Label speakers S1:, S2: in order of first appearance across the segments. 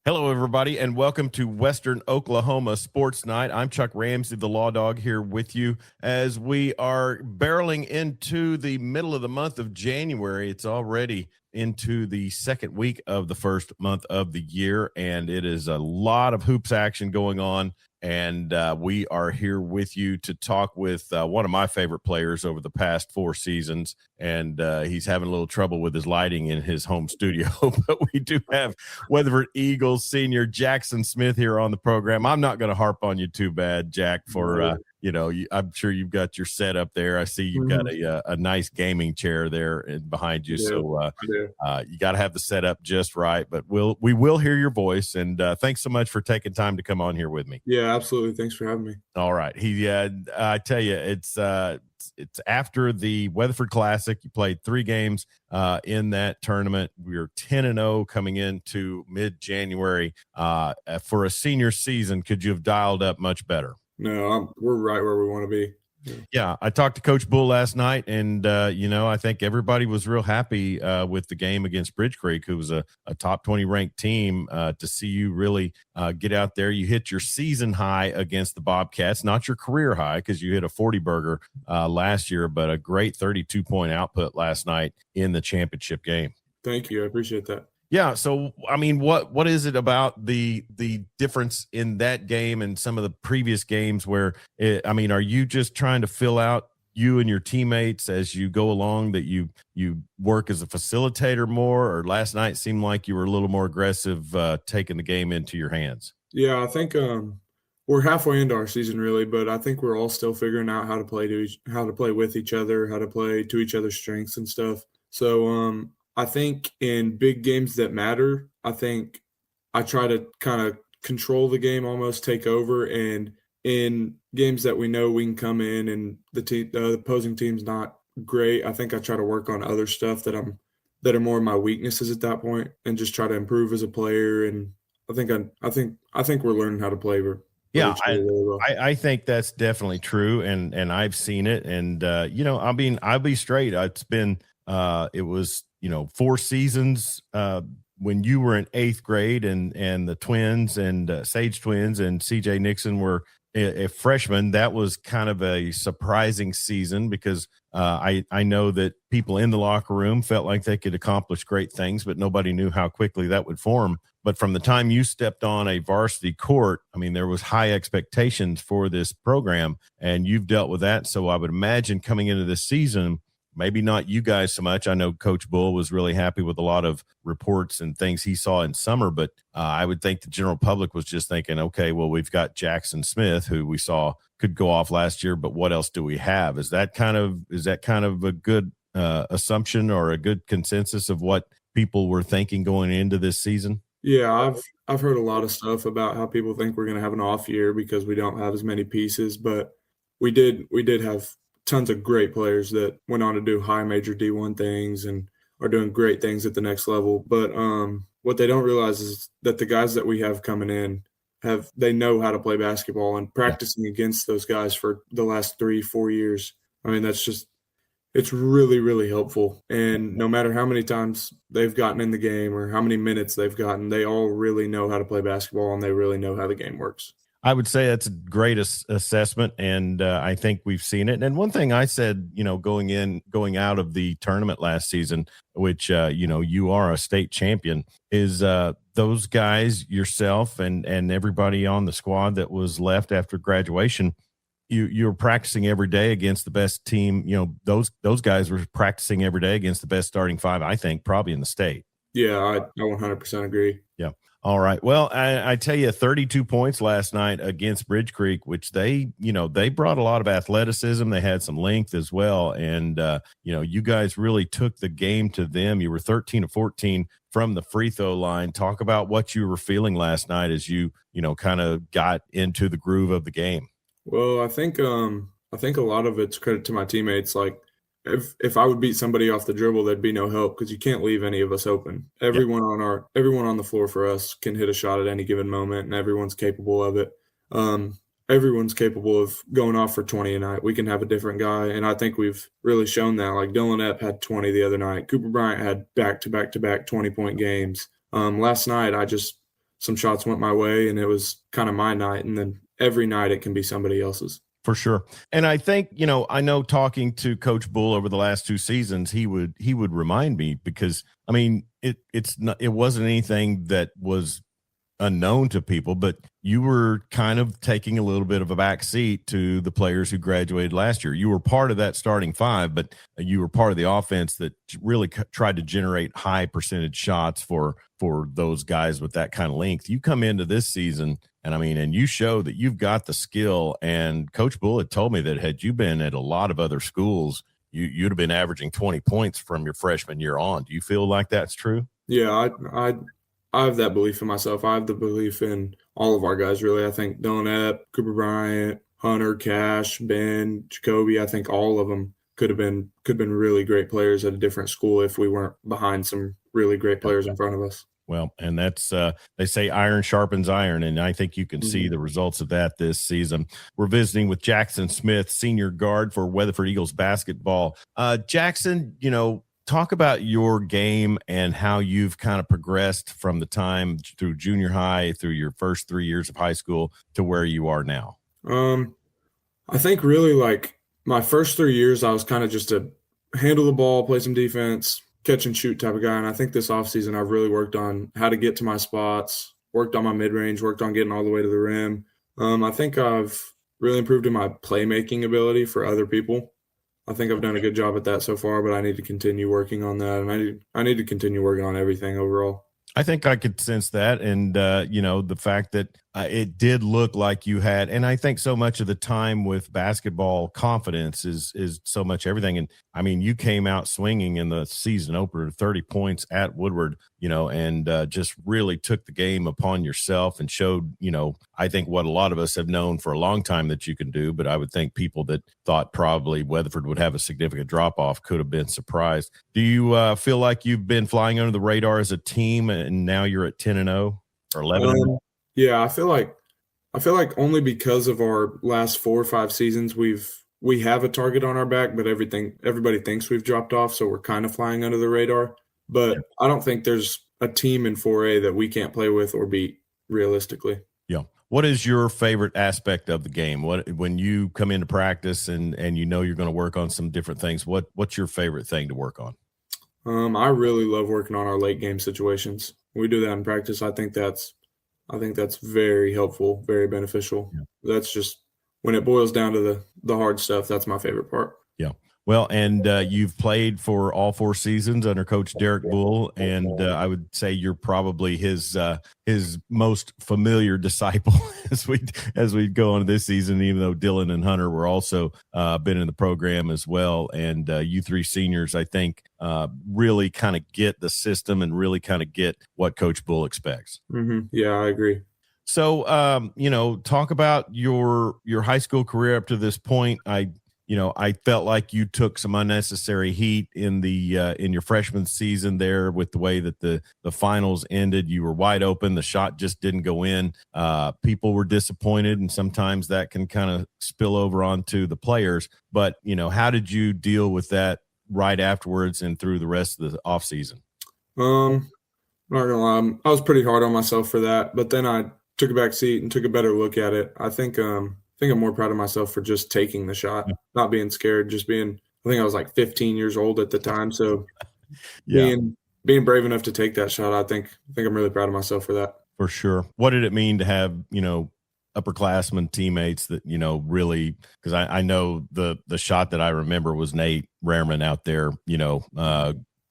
S1: Hello, everybody, and welcome to Western Oklahoma Sports Night. I'm Chuck Ramsey, the Law Dog, here with you as we are barreling into the middle of the month of January. It's already into the second week of the first month of the year, and it is a lot of hoops action going on. And we are here with you to talk with one of my favorite players over the past 4 seasons. And he's having a little trouble with his lighting in his home studio. But we do have Weatherford Eagles senior Jackson Smith here on the program. I'm not going to harp on you too bad, Jack, for I'm sure you've got your setup there. I see you've got a nice gaming chair there behind you. So you got to have the setup just right. But we will hear your voice. And thanks so much for taking time to come on here with me.
S2: Yeah, absolutely. Thanks for having me.
S1: All right. I tell you, it's after the Weatherford Classic. You played 3 games in that tournament. We were 10-0 coming into mid-January. For a senior season, could you have dialed up much better?
S2: No, we're right where we want to be.
S1: Yeah, I talked to Coach Bull last night, and I think everybody was real happy with the game against Bridge Creek, who was a top 20 ranked team. To see you really get out there, you hit your season high against the Bobcats, not your career high because you hit a 40 burger last year, but a great 32-point output last night in the championship game.
S2: Thank you, I appreciate that.
S1: Yeah. So, I mean, what is it about the difference in that game and some of the previous games where, are you just trying to fill out you and your teammates as you go along, that you work as a facilitator more, or last night seemed like you were a little more aggressive taking the game into your hands?
S2: Yeah, I think we're halfway into our season really, but I think we're all still figuring out how to play with each other, how to play to each other's strengths and stuff. So, I think in big games that matter, I think I try to kind of control the game, almost take over. And in games that we know we can come in and the opposing team's not great, I think I try to work on other stuff that are more of my weaknesses at that point, and just try to improve as a player. And I think we're learning how to play.
S1: Yeah, I think that's definitely true, and I've seen it. And I'll be straight. It's been it was 4 seasons when you were in 8th grade, and the twins and Sage twins and CJ Nixon were a freshman. That was kind of a surprising season because I know that people in the locker room felt like they could accomplish great things, but nobody knew how quickly that would form. But from the time you stepped on a varsity court, there was high expectations for this program, and you've dealt with that. So I would imagine coming into this season, maybe not you guys so much. I know Coach Bull was really happy with a lot of reports and things he saw in summer, but I would think the general public was just thinking, okay, well, we've got Jackson Smith, who we saw could go off last year, but what else do we have? Is that kind of a good assumption or a good consensus of what people were thinking going into this season?
S2: Yeah, I've heard a lot of stuff about how people think we're going to have an off year because we don't have as many pieces, but we did have tons of great players that went on to do high major D1 things and are doing great things at the next level. But what they don't realize is that the guys that we have coming in they know how to play basketball, and practicing against those guys for the last 3-4 years. It's really, really helpful. And no matter how many times they've gotten in the game or how many minutes they've gotten, they all really know how to play basketball, and they really know how the game works.
S1: I would say that's a great assessment, and I think we've seen it. And one thing I said, going out of the tournament last season, which you are a state champion, is those guys, yourself, and everybody on the squad that was left after graduation, you're practicing every day against the best team. Those guys were practicing every day against the best starting 5, I think, probably in the state.
S2: Yeah, I 100% agree.
S1: Yeah. All right. Well, I tell you, 32 points last night against Bridge Creek, which they brought a lot of athleticism. They had some length as well. And, you guys really took the game to them. You were 13 of 14 from the free throw line. Talk about what you were feeling last night as you kind of got into the groove of the game.
S2: Well, I think a lot of it's credit to my teammates. Like, if I would beat somebody off the dribble, there'd be no help because you can't leave any of us open. Everyone on the floor for us can hit a shot at any given moment, and everyone's capable of it. Everyone's capable of going off for 20 a night. We can have a different guy, and I think we've really shown that. Like Dylan Epp had 20 the other night. Cooper Bryant had back-to-back 20-point games. Last night, I just some shots went my way and it was kind of my night. And then every night it can be somebody else's.
S1: For sure. And I think, I know talking to Coach Bull over the last 2 seasons, he would remind me, because I mean, it wasn't anything that was unknown to people, but you were kind of taking a little bit of a back seat to the players who graduated last year. You were part of that starting 5, but you were part of the offense that really tried to generate high percentage shots for those guys with that kind of length. You come into this season, and you show that you've got the skill. And Coach Bull had told me that had you been at a lot of other schools, you'd have been averaging 20 points from your freshman year on. Do you feel like that's true?
S2: Yeah, I have that belief in myself. I have the belief in all of our guys, really. I think Dylan Epp, Cooper Bryant, Hunter, Cash, Ben, Jacoby, I think all of them could have been really great players at a different school if we weren't behind some really great players in front of us.
S1: Well, and that's they say iron sharpens iron, and I think you can see the results of that this season. We're visiting with Jackson Smith, senior guard for Weatherford Eagles basketball. Jackson, talk about your game and how you've kind of progressed from the time through junior high, through your first 3 years of high school to where you are now.
S2: I think really like my first 3 years, I was kind of just a handle the ball, play some defense, catch and shoot type of guy. And I think this offseason I've really worked on how to get to my spots, worked on my mid-range, worked on getting all the way to the rim. I think I've really improved in my playmaking ability for other people. I think I've done a good job at that so far, but I need to continue working on that. And I need to continue working on everything overall.
S1: I think I could sense that. And, the fact that it did look like you had, and I think so much of the time with basketball, confidence is so much everything. And I mean, you came out swinging in the season opener, 30 points at Woodward, and just really took the game upon yourself and showed, I think what a lot of us have known for a long time that you can do. But I would think people that thought probably Weatherford would have a significant drop off could have been surprised. Do you feel like you've been flying under the radar as a team, and now you're at 10-0 or 11-0?
S2: Yeah, I feel like only because of our last 4 or 5 seasons we have a target on our back, but everybody thinks we've dropped off, so we're kind of flying under the radar. But I don't think there's a team in 4A that we can't play with or beat realistically.
S1: Yeah. What is your favorite aspect of the game? When you come into practice and you're going to work on some different things, what's your favorite thing to work on?
S2: I really love working on our late game situations. We do that in practice. I think that's very helpful, very beneficial. Yeah. That's just when it boils down to the hard stuff. That's my favorite part.
S1: Yeah. Well, and you've played for all 4 seasons under Coach Derek Bull, and I would say you're probably his most familiar disciple as we go on this season. Even though Dylan and Hunter were also been in the program as well, and you 3 seniors, I think, really kind of get the system and really kind of get what Coach Bull expects.
S2: Mm-hmm. Yeah, I agree.
S1: So, talk about your high school career up to this point. I felt like you took some unnecessary heat in your freshman season there with the way that the finals ended. You were wide open. The shot just didn't go in. People were disappointed, and sometimes that can kind of spill over onto the players. But, how did you deal with that right afterwards and through the rest of the offseason?
S2: I'm not gonna lie, I was pretty hard on myself for that, but then I took a back seat and took a better look at it. I think I'm more proud of myself for just taking the shot, not being scared, I think I was like 15 years old at the time. So being brave enough to take that shot, I think I'm really proud of myself for that.
S1: For sure. What did it mean to have, upperclassmen teammates that, really, because I know the shot that I remember was Nate Rehrman out there,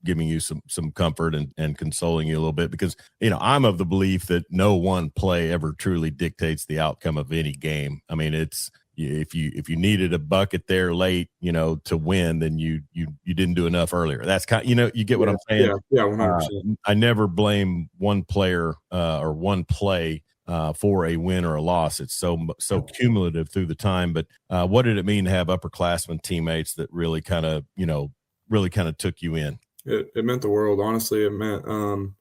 S1: giving you some comfort and consoling you a little bit, because I'm of the belief that no one play ever truly dictates the outcome of any game. I mean, it's if you needed a bucket there late, to win, then you didn't do enough earlier. That's kind of, you get what I'm saying?
S2: Yeah, 100%.
S1: I never blame one player or one play for a win or a loss. It's so cumulative through the time. But what did it mean to have upperclassmen teammates that really kind of took you in?
S2: It meant the world. Honestly, it meant no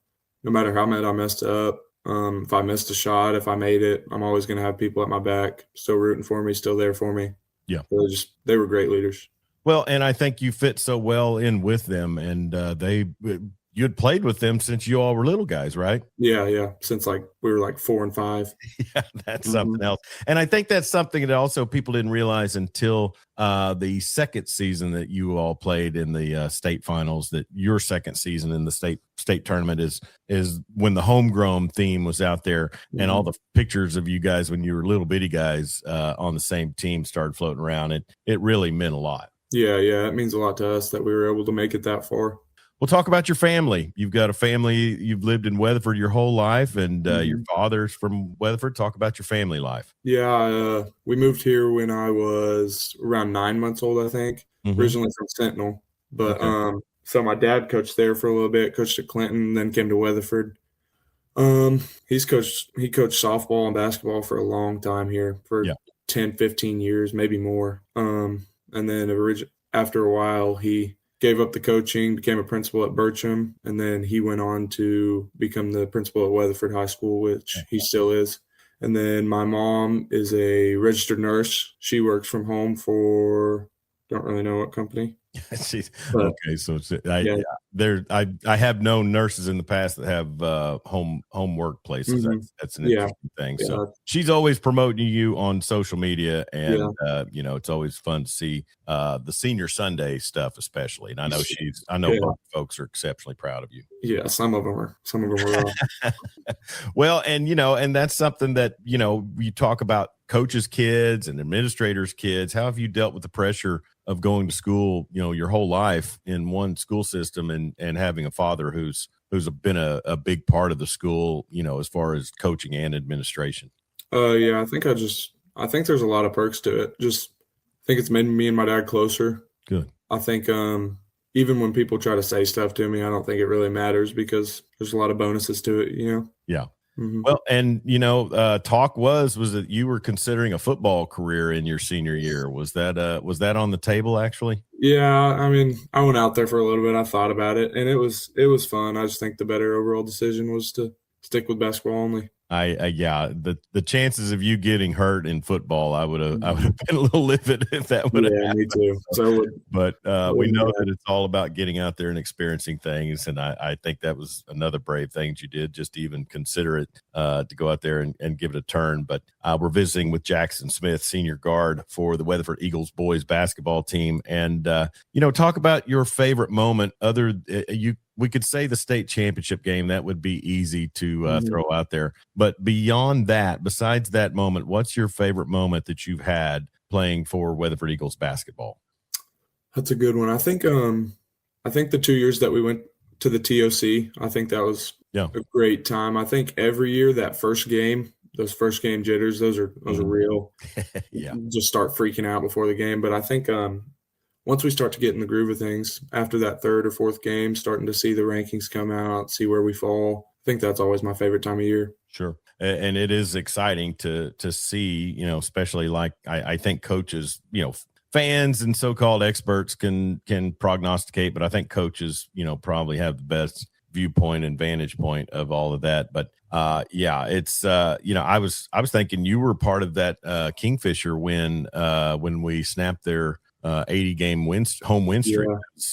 S2: matter how mad I messed up, if I missed a shot, if I made it, I'm always going to have people at my back, still rooting for me, still there for me.
S1: Yeah.
S2: They were great leaders.
S1: Well, and I think you fit so well in with them, and you had played with them since you all were little guys, right?
S2: Yeah. Since like we were like 4 and 5.
S1: Yeah, that's something else. And I think that's something that also people didn't realize until the second season that you all played in the state finals, that your second season in the state tournament is when the homegrown theme was out there, and all the pictures of you guys when you were little bitty guys on the same team started floating around. It really meant a lot.
S2: Yeah. It means a lot to us that we were able to make it that far.
S1: Well, talk about your family. You've got a family. You've lived in Weatherford your whole life, and your father's from Weatherford. Talk about your family life.
S2: Yeah, we moved here when I was around 9 months old, I think. Originally from Sentinel, but so my dad coached there for a little bit. Coached at Clinton, then came to Weatherford. He coached softball and basketball for a long time here, for 10, 15 years, maybe more. And then after a while, he gave up the coaching, became a principal at Bertram, and then he went on to become the principal at Weatherford High School, which he still is. And then my mom is a registered nurse. She works from home for, don't really know what company.
S1: Okay, so I have known nurses in the past that have home workplaces. That's an interesting thing. So she's always promoting you on social media, and it's always fun to see the Senior Sunday stuff, especially. And I know both folks are exceptionally proud of you.
S2: Yeah, some of them are.
S1: Well, and that's something that you talk about coaches' kids and administrators' kids. How have you dealt with the pressure of going to school, your whole life in one school system, and having a father who's been a big part of the school, as far as coaching and administration?
S2: I think there's a lot of perks to it. I think it's made me and my dad closer.
S1: Good.
S2: I think even when people try to say stuff to me, I don't think it really matters, because there's a lot of bonuses to it,
S1: Yeah. Well, and talk was that you were considering a football career in your senior year. Was that on the table, actually?
S2: Yeah, I mean, I went out there for a little bit. I thought about it, and it was fun. I just think the better overall decision was to stick with basketball only.
S1: The chances of you getting hurt in football, I would have been a little livid if that would have happened.
S2: Me too. So
S1: but we know that it's all about getting out there and experiencing things, and I think that was another brave thing that you did, just to even consider it, to go out there and give it a turn. But we're visiting with Jackson Smith, senior guard for the Weatherford Eagles boys basketball team, and talk about your favorite moment. We could say the state championship game. That would be easy to throw out there. But beyond that, besides that moment, what's your favorite moment that you've had playing for Weatherford Eagles basketball?
S2: That's a good one. I think the 2 years that we went to the TOC, I think that was a great time. I think every year those first game jitters, those are real. Just start freaking out before the game. But I think once we start to get in the groove of things, after that third or fourth game, starting to see the rankings come out, see where we fall, I think that's always my favorite time of year.
S1: Sure. And it is exciting to see, especially like I think coaches, fans and so-called experts can prognosticate, but I think coaches, probably have the best viewpoint and vantage point of all of that. But it's I was thinking you were part of that Kingfisher win when we snapped their 80-game home win streak.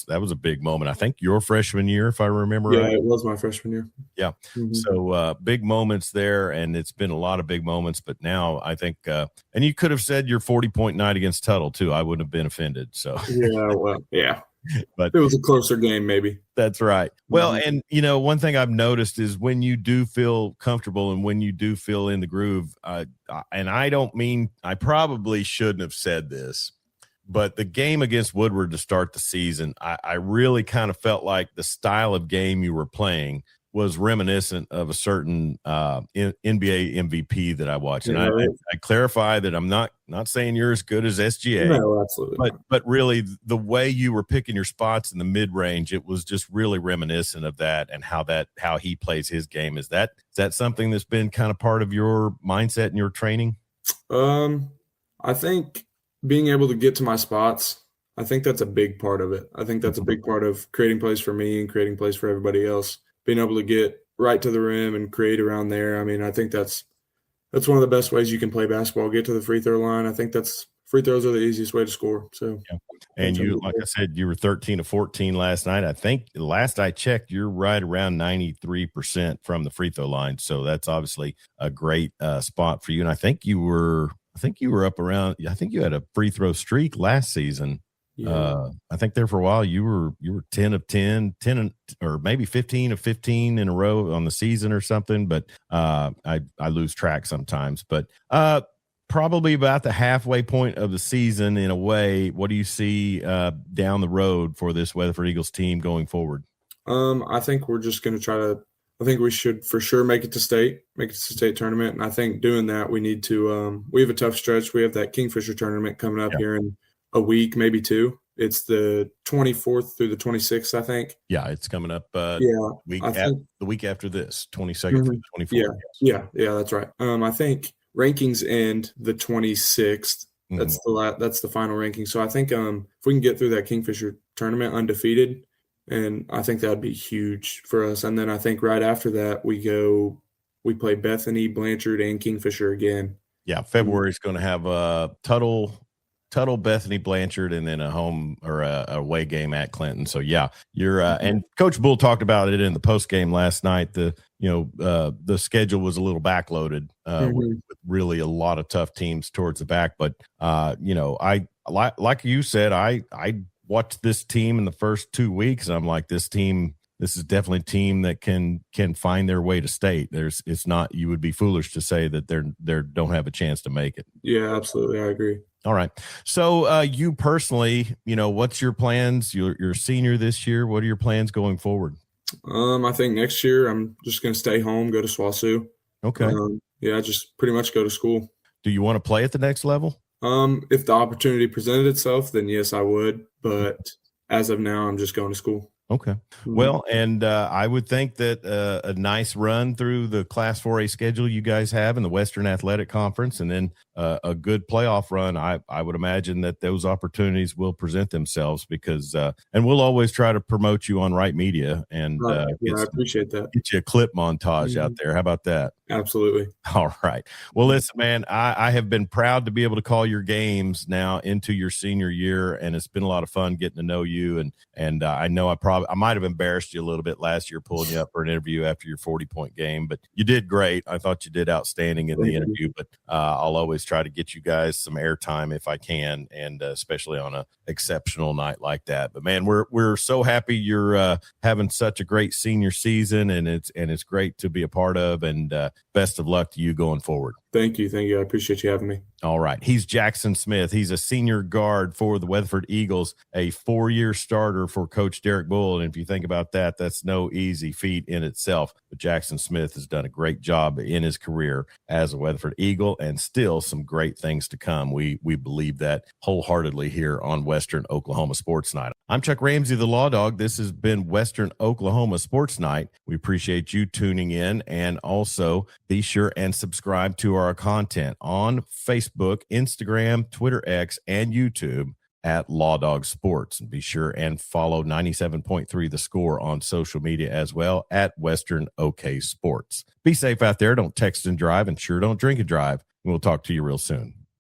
S1: That was a big moment. I think your freshman year, if I remember right.
S2: Yeah, it was my freshman year.
S1: Yeah. So big moments there, and it's been a lot of big moments. But now I think, and you could have said your 40-point night against Tuttle too. I wouldn't have been offended. So
S2: but it was a closer game, maybe.
S1: That's right. Well, and one thing I've noticed is when you do feel comfortable and when you do feel in the groove, and I probably shouldn't have said this, but the game against Woodward to start the season, I really kind of felt like the style of game you were playing was reminiscent of a certain NBA MVP that I watched. And I clarify that I'm not saying you're as good as SGA.
S2: No, absolutely.
S1: But really, the way you were picking your spots in the mid-range, it was just really reminiscent of that, and how he plays his game. Is that something that's been kind of part of your mindset and your training?
S2: I think being able to get to my spots, I think that's a big part of it. I think that's a big part of creating plays for me and creating plays for everybody else. Being able to get right to the rim and create around there. I mean, I think that's one of the best ways you can play basketball, get to the free throw line. I think that's free throws are the easiest way to score. So,
S1: yeah. And you, like I said, you were 13 of 14 last night. I think last I checked, you're right around 93% from the free throw line. So that's obviously a great spot for you. And I think you were up around. I think you had a free throw streak last season.
S2: Yeah.
S1: I think there for a while you were 10 of 10, or maybe 15 of 15 in a row on the season or something. But I lose track sometimes. But probably about the halfway point of the season in a way. What do you see down the road for this Weatherford Eagles team going forward?
S2: I think we're just going to try to. I think we should for sure make it to state tournament. And I think doing that, we need to. We have a tough stretch. We have that Kingfisher tournament coming up here in a week, maybe two. It's the 24th through the 26th, I think.
S1: Yeah, it's coming up.
S2: The
S1: week after this, 22nd through the 24th.
S2: Yeah, that's right. I think rankings end the 26th. That's that's the final ranking. So I think if we can get through that Kingfisher tournament undefeated, and I think that'd be huge for us. And then I think right after that we play Bethany, Blanchard, and Kingfisher again.
S1: Yeah, February is going to have Tuttle, Bethany, Blanchard, and then a home or a away game at Clinton. So yeah, you're and Coach Bull talked about it in the post game last night. The schedule was a little backloaded with really a lot of tough teams towards the back. But I like you said, I watched this team in the first 2 weeks. And I'm like, this is definitely a team that can find their way to state. It's not, you would be foolish to say that they don't have a chance to make it.
S2: Yeah, absolutely. I agree.
S1: All right. So you personally, what's your plans? You're a senior this year. What are your plans going forward?
S2: I think next year I'm just going to stay home, go to SWASU.
S1: Okay.
S2: Just pretty much go to school.
S1: Do you want to play at the next level?
S2: If the opportunity presented itself, then yes, I would. But as of now, I'm just going to school.
S1: Okay. Well, and I would think that a nice run through the Class 4A schedule you guys have in the Western Athletic Conference, and then a good playoff run, I would imagine that those opportunities will present themselves because and we'll always try to promote you on Right Media and
S2: I appreciate that.
S1: Get you a clip montage out there. How about that?
S2: Absolutely.
S1: All right. Well, listen, man, I have been proud to be able to call your games now into your senior year, and it's been a lot of fun getting to know you. And I know I might have embarrassed you a little bit last year pulling you up for an interview after your 40-point game, but you did great. I thought you did outstanding in the interview, but I'll always try to get you guys some airtime if I can, and especially on a exceptional night like that. But man, we're so happy you're having such a great senior season, and it's great to be a part of, and best of luck to you going forward.
S2: Thank you. I appreciate you having me.
S1: All right. He's Jackson Smith. He's a senior guard for the Weatherford Eagles, a 4-year starter for Coach Derek Bull. And if you think about that, that's no easy feat in itself. But Jackson Smith has done a great job in his career as a Weatherford Eagle, and still some great things to come. We believe that wholeheartedly here on Western Oklahoma Sports Night. I'm Chuck Ramsey, the Law Dog. This has been Western Oklahoma Sports Night. We appreciate you tuning in, and also be sure and subscribe to our content on Facebook, Instagram, Twitter X, and YouTube at Law Dog Sports. And be sure and follow 97.3 The Score on social media as well at Western OK Sports. Be safe out there. Don't text and drive, and sure don't drink and drive. We'll talk to you real soon.